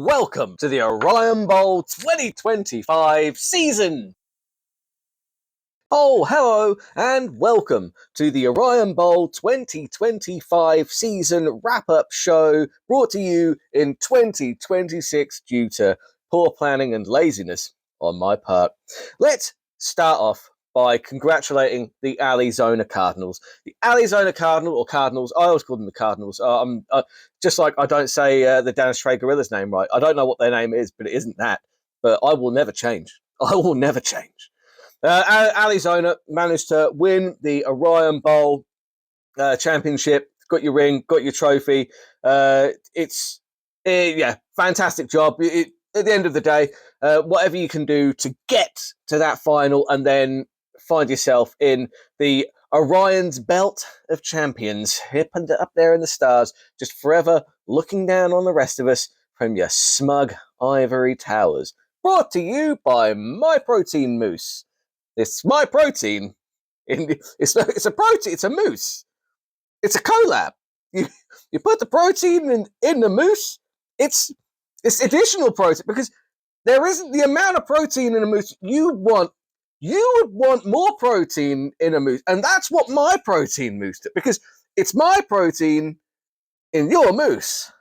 welcome to the Orion Bowl 2025 season. Oh, hello, and welcome to the Orion Bowl 2025 season wrap-up show brought to you in 2026 due to poor planning and laziness on my part. Let's start off by congratulating the Arizona Cardinals. The Arizona Cardinals, I always call them the Cardinals. Just like I don't say the Dennis Trey Gorilla's name right. I don't know what their name is, but it isn't that. But I will never change. I will never change. Arizona managed to win the Orion Bowl championship. Got your ring, got your trophy. Fantastic job. At the end of the day, whatever you can do to get to that final and then find yourself in the Orion's belt of champions, up there in the stars, just forever looking down on the rest of us from your smug ivory towers. Brought to you by My Protein Mousse. It's My Protein. It's a protein. It's a mousse. It's a collab. You put the protein in the mousse. It's additional protein because there isn't the amount of protein in a mousse you want. You would want more protein in a mousse, and that's what My Protein Mousse did, because it's my protein in your mousse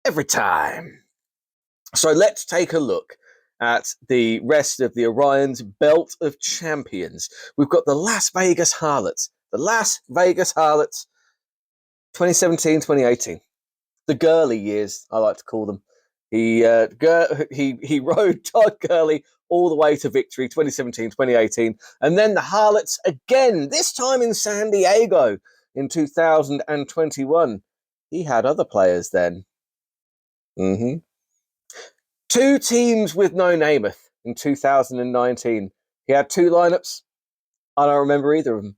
every time. So let's take a look at the rest of the Orion's belt of champions. We've got the Las Vegas Harlots. The Las Vegas Harlots, 2017-2018. The Gurley years, I like to call them. He rode Todd Gurley all the way to victory, 2017-2018. And then the Harlots again, this time in San Diego in 2021. He had other players then. Two teams with no Namath in 2019. He had two lineups. I don't remember either of them.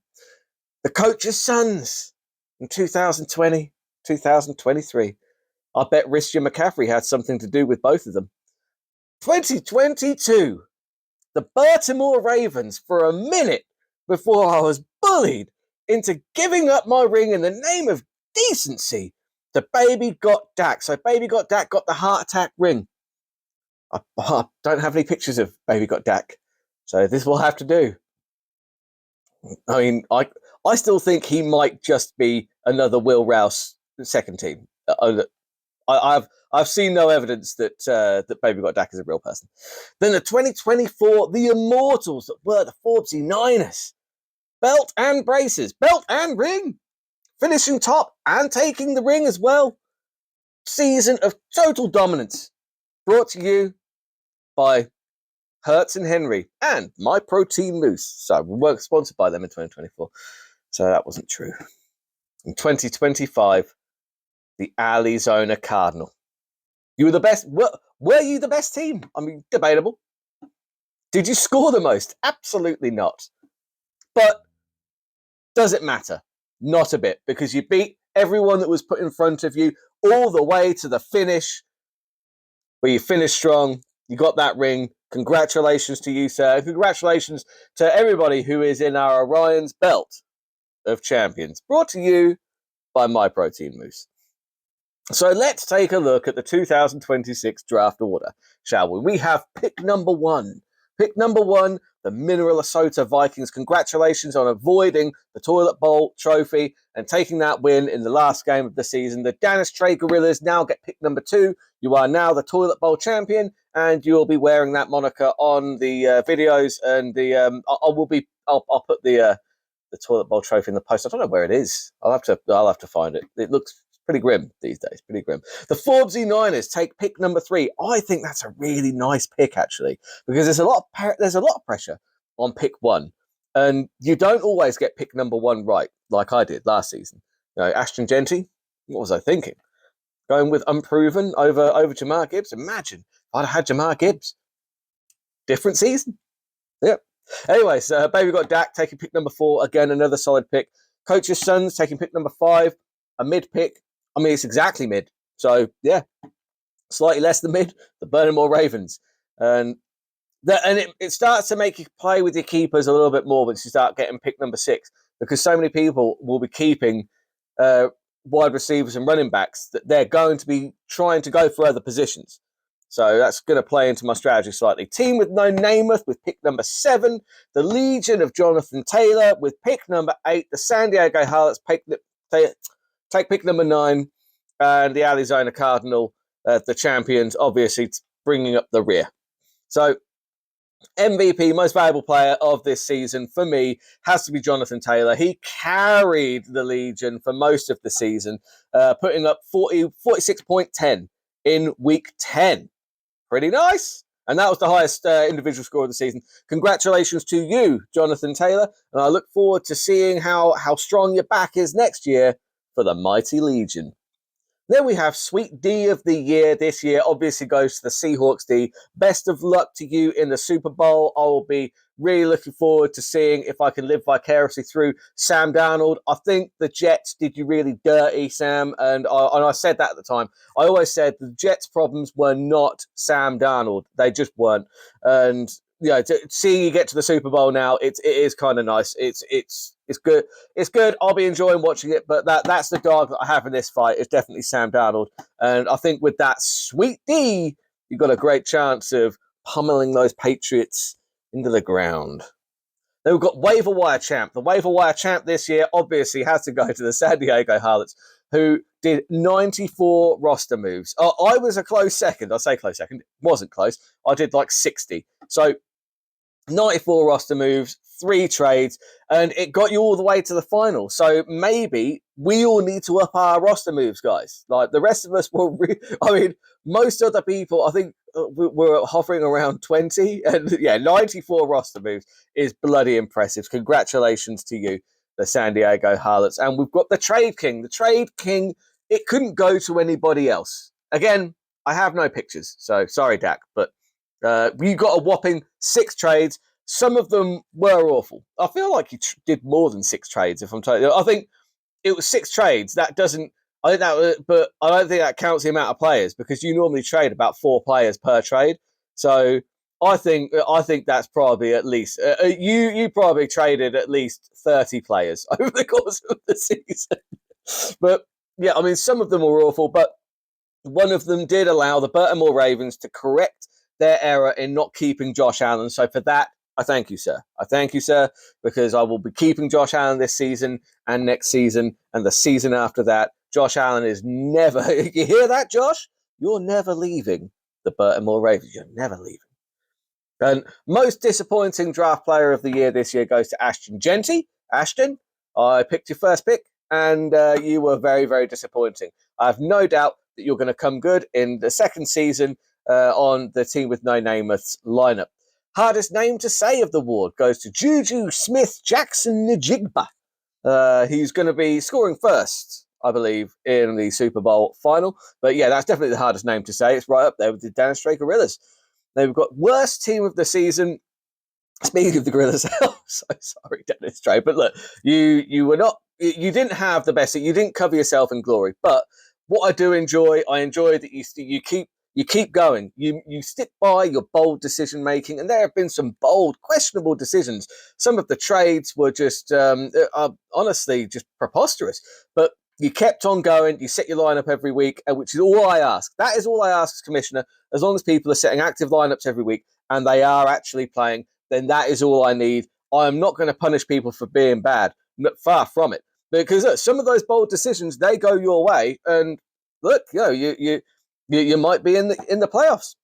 The coach's sons in 2020, 2023. I bet Christian McCaffrey had something to do with both of them. 2022. The Baltimore Ravens, for a minute before I was bullied into giving up my ring in the name of decency, the Baby Got Dak. So Baby Got Dak got the heart attack ring. I don't have any pictures of Baby Got Dak, so this will have to do. I mean, I still think he might just be another Will Rouse second team. I've seen no evidence that Baby Got Dak is a real person. Then the 2024, the Immortals that were the Forbesy Niners. Belt and braces, belt and ring. Finishing top and taking the ring as well. Season of total dominance. Brought to you by Hertz and Henry and My Protein Mousse. So we weren't sponsored by them in 2024. So that wasn't true. In 2025, the Arizona Cardinal. You were the best. Were you the best team? I mean, debatable. Did you score the most? Absolutely not. But does it matter? Not a bit, because you beat everyone that was put in front of you all the way to the finish, where you finished strong. You got that ring. Congratulations to you, sir. Congratulations to everybody who is in our Orion's belt of champions. Brought to you by My Protein Mousse. So let's take a look at the 2026 draft order, shall we? We have pick number one. Pick number one, the Minnesota Vikings. Congratulations on avoiding the Toilet Bowl trophy and taking that win in the last game of the season. The Dennis Trey Gorillas now get pick number two. You are now the Toilet Bowl champion, and you will be wearing that moniker on the videos. And I'll put the Toilet Bowl trophy in the post. I don't know where it is. I'll have to find it. It looks pretty grim these days. Pretty grim. The Forbesy Niners take pick number three. I think that's a really nice pick, actually, because there's a lot of pressure on pick one, and you don't always get pick number one right, like I did last season. You know, Ashton Genty. What was I thinking? Going with Unproven over Jamar Gibbs. Imagine if I'd had Jamar Gibbs. Different season. Yep. Anyways, Baby Got Dak taking pick number four. Again, another solid pick. Coach's Sons taking pick number five. A mid pick. I mean, it's exactly mid. So, yeah, slightly less than mid. The Baltimore Ravens. And it starts to make you play with your keepers a little bit more once you start getting pick number six, because so many people will be keeping wide receivers and running backs that they're going to be trying to go for other positions. So that's going to play into my strategy slightly. Team with no Namath with pick number 7. The Legion of Jonathan Taylor with pick number 8. The San Diego Harlots take pick number 9. And the Arizona Cardinal, the champions, obviously bringing up the rear. So MVP, most valuable player of this season, for me, has to be Jonathan Taylor. He carried the Legion for most of the season, putting up 46.10 in week 10. Pretty nice. And that was the highest individual score of the season. Congratulations to you, Jonathan Taylor. And I look forward to seeing how strong your back is next year for the mighty Legion. Then we have Sweet D of the Year this year, obviously goes to the Seahawks D. Best of luck to you in the Super Bowl. I will be really looking forward to seeing if I can live vicariously through Sam Darnold. I think the Jets did you really dirty, Sam, and I said that at the time. I always said the Jets' problems were not Sam Darnold. They just weren't. And to see you get to the Super Bowl now, it is kind of nice. It's good. It's good. I'll be enjoying watching it, but that's the dog that I have in this fight. It's definitely Sam Darnold. And I think with that Sweet D, you've got a great chance of pummeling those Patriots into the ground. Then we've got Waiver Wire Champ. The Waiver Wire Champ this year obviously has to go to the San Diego Harlots, who did 94 roster moves. I was a close second. I say close second. It wasn't close. I did like 60. So 94 roster moves, 3 trades, and it got you all the way to the final. So maybe we all need to up our roster moves, guys. Like the rest of us will, most other people, I think we're hovering around 20. And 94 roster moves is bloody impressive. Congratulations to you, the San Diego Harlots. And we've got the Trade King. The Trade King, it couldn't go to anybody else. Again, I have no pictures. So sorry, Dak, but you got a whopping 6 trades. Some of them were awful. I feel like you did more than 6 trades. If I'm telling you, I think it was 6 trades. That doesn't. I think that, but I don't think that counts the amount of players because you normally trade about 4 players per trade. So I think that's probably at least you probably traded at least 30 players over the course of the season. But yeah, I mean, some of them were awful, but one of them did allow the Baltimore Ravens to correct their error in not keeping Josh Allen. So for that, I thank you, sir. I thank you, sir, because I will be keeping Josh Allen this season and next season and the season after that. Josh Allen is never, you hear that, Josh? You're never leaving the Baltimore Ravens. You're never leaving. And most disappointing draft player of the year this year goes to Ashton Genty. Ashton, I picked your first pick and you were very, very disappointing. I have no doubt that you're going to come good in the second season on the Team with No Namath's lineup. Hardest name to say of the award goes to Juju Smith-Jackson Njigba. He's going to be scoring first, I believe, in the Super Bowl final. But yeah, that's definitely the hardest name to say. It's right up there with the Dennis Stray Gorillas. They've got worst team of the season. Speaking of the Gorillas, I'm so sorry, Dennis Stray. But look, you were not, you didn't have the best. You didn't cover yourself in glory. But what I do enjoy, that you keep going. You stick by your bold decision making, and there have been some bold, questionable decisions. Some of the trades were just honestly just preposterous. But you kept on going. You set your lineup every week, which is all I ask. That is all I ask as commissioner. As long as people are setting active lineups every week and they are actually playing, then that is all I need. I am not going to punish people for being bad. Far from it. Because look, some of those bold decisions, they go your way, and look, you might be in the playoffs.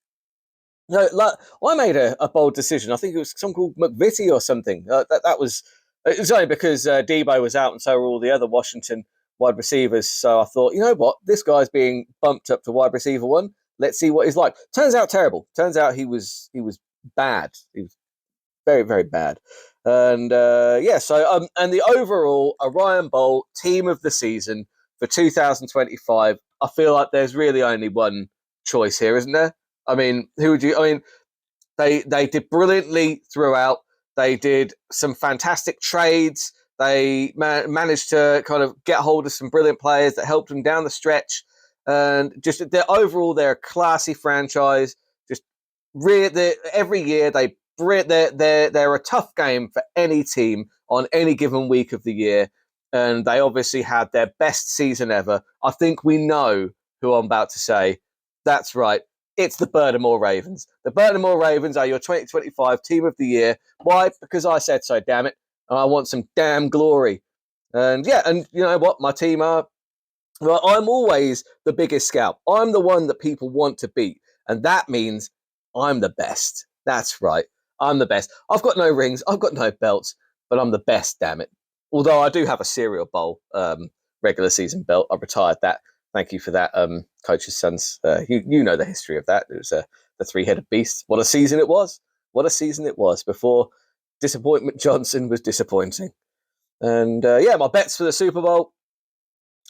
I made a bold decision. I think it was some called McVitie or something. It was only because Debo was out, and so were all the other Washington wide receivers. So I thought, you know what, this guy's being bumped up to wide receiver 1. Let's see what he's like. Turns out terrible. Turns out he was bad. He was very, very bad. And and the overall Orion Bowl team of the season for 2025, I feel like there's really only one choice here, isn't there? I mean, who would you? I mean, they did brilliantly throughout. They did some fantastic trades. They managed to kind of get hold of some brilliant players that helped them down the stretch. And just overall, they're a classy franchise. Just every year they're a tough game for any team on any given week of the year. And they obviously had their best season ever. I think we know who I'm about to say. That's right. It's the Baltimore Ravens. The Baltimore Ravens are your 2025 Team of the Year. Why? Because I said so, damn it. And I want some damn glory. And yeah, and you know what? My team are, well, I'm always the biggest scout. I'm the one that people want to beat. And that means I'm the best. That's right. I'm the best. I've got no rings. I've got no belts, but I'm the best, damn it. Although I do have a cereal bowl regular season belt. I retired that. Thank you for that, coach's sons. You know the history of that. It was the three-headed beast. What a season it was. What a season it was before Disappointment Johnson was disappointing. And yeah, my bets for the Super Bowl.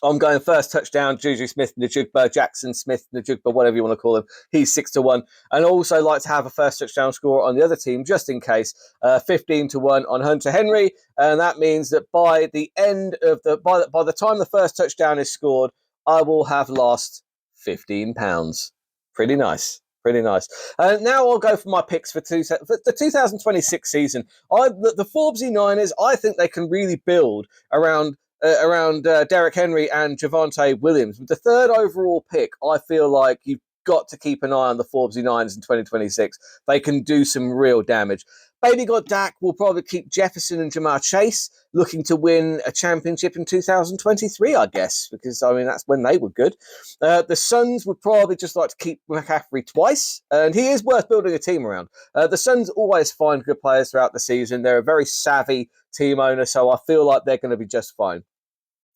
I'm going first touchdown, Juju Smith-Njigba, Jackson Smith-Njigba, whatever you want to call him. He's 6-1. And I also like to have a first touchdown score on the other team, just in case. 15-1 on Hunter Henry. And that means that by the end of by the time the first touchdown is scored, I will have lost £15. Pretty nice. Pretty nice. Now I'll go for my picks for the 2026 season. The Forbesy Niners, I think they can really build around Derrick Henry and Javonte Williams. With the third overall pick, I feel like you've got to keep an eye on the Forbesy Niners in 2026. They can do some real damage. Baby God Dak will probably keep Jefferson and Jamar Chase looking to win a championship in 2023, I guess, because, I mean, that's when they were good. The Suns would probably just like to keep McCaffrey twice, and he is worth building a team around. The Suns always find good players throughout the season. They're a very savvy team owner, so I feel like they're going to be just fine.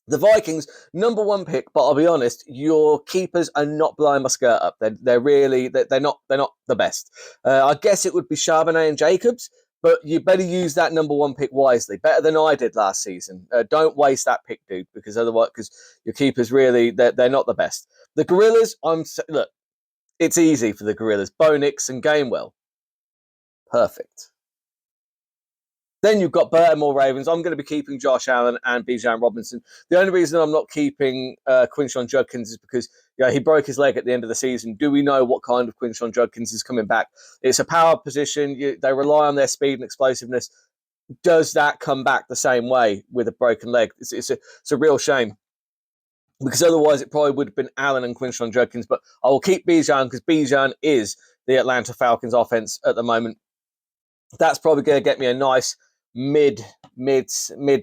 The Vikings, number one pick, but I'll be honest, your keepers are not blowing my skirt up. They're not the best. I guess it would be Charbonnet and Jacobs, but you better use that number one pick wisely, better than I did last season. Don't waste that pick, dude, because your keepers really they're not the best. The Gorillas, look, it's easy for the Gorillas. Bo Nix and Gainwell, perfect. Then you've got Baltimore Ravens. I'm going to be keeping Josh Allen and Bijan Robinson. The only reason I'm not keeping Quinshon Judkins is because he broke his leg at the end of the season. Do we know what kind of Quinshon Judkins is coming back? It's a power position. They rely on their speed and explosiveness. Does that come back the same way with a broken leg? It's a real shame. Because otherwise it probably would have been Allen and Quinshon Judkins. But I will keep Bijan because Bijan is the Atlanta Falcons offense at the moment. That's probably going to get me a nice mid-placed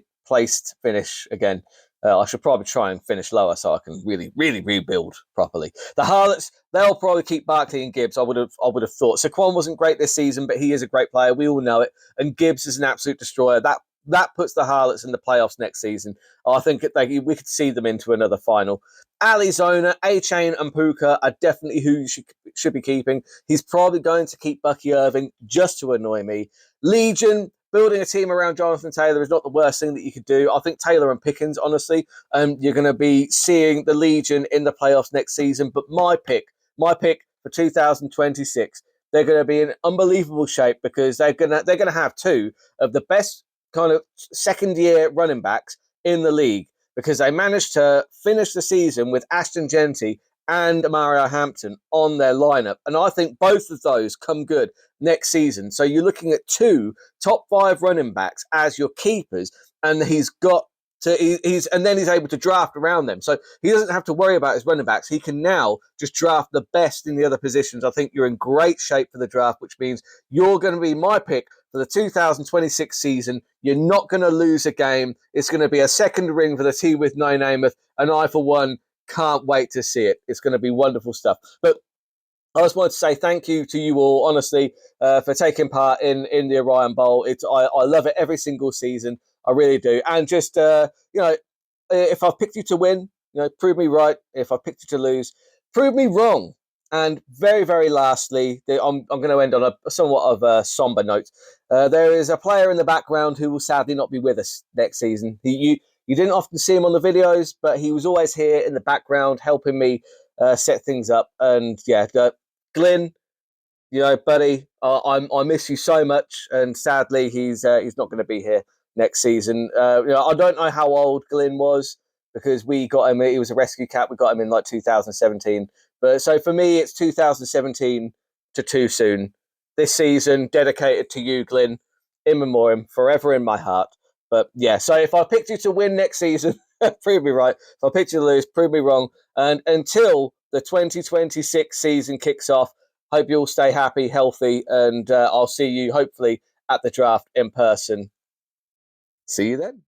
finish again. I should probably try and finish lower so I can really, really rebuild properly. The Harlots, they'll probably keep Barkley and Gibbs. I would have thought. Saquon wasn't great this season, but he is a great player. We all know it. And Gibbs is an absolute destroyer. That puts the Harlots in the playoffs next season. I think we could see them into another final. Arizona, A-Chain and Puka are definitely who you should be keeping. He's probably going to keep Bucky Irving just to annoy me. Legion, building a team around Jonathan Taylor is not the worst thing that you could do. I think Taylor and Pickens, honestly, you're going to be seeing the Legion in the playoffs next season. But my pick for 2026, they're going to be in unbelievable shape because they're going to have two of the best kind of second-year running backs in the league because they managed to finish the season with Ashton Genty and Mario Hampton on their lineup. And I think both of those come good next season. So you're looking at two top 5 running backs as your keepers, and he's able to draft around them. So he doesn't have to worry about his running backs. He can now just draft the best in the other positions. I think you're in great shape for the draft, which means you're going to be my pick for the 2026 season. You're not going to lose a game. It's going to be a second ring for the team with no Namath, and I, for one, can't wait to see it. It's going to be wonderful stuff. But I just wanted to say thank you to you all, honestly, for taking part in the Orion Bowl. I love it every single season. I really do. And just, if I've picked you to win, prove me right. If I've picked you to lose, prove me wrong. And very, very lastly, I'm going to end on a somewhat of a somber note. There is a player in the background who will sadly not be with us next season. You didn't often see him on the videos, but he was always here in the background helping me set things up. And yeah, Glyn, buddy, I miss you so much. And sadly, he's not going to be here next season. I don't know how old Glyn was because we got him. He was a rescue cat. We got him in like 2017. But so for me, it's 2017 to too soon. This season dedicated to you, Glyn, in memoriam, forever in my heart. But yeah, so if I picked you to win next season, prove me right. If I picked you to lose, prove me wrong. And until the 2026 season kicks off, Hope you all stay happy, healthy, and I'll see you hopefully at the draft in person. See you then.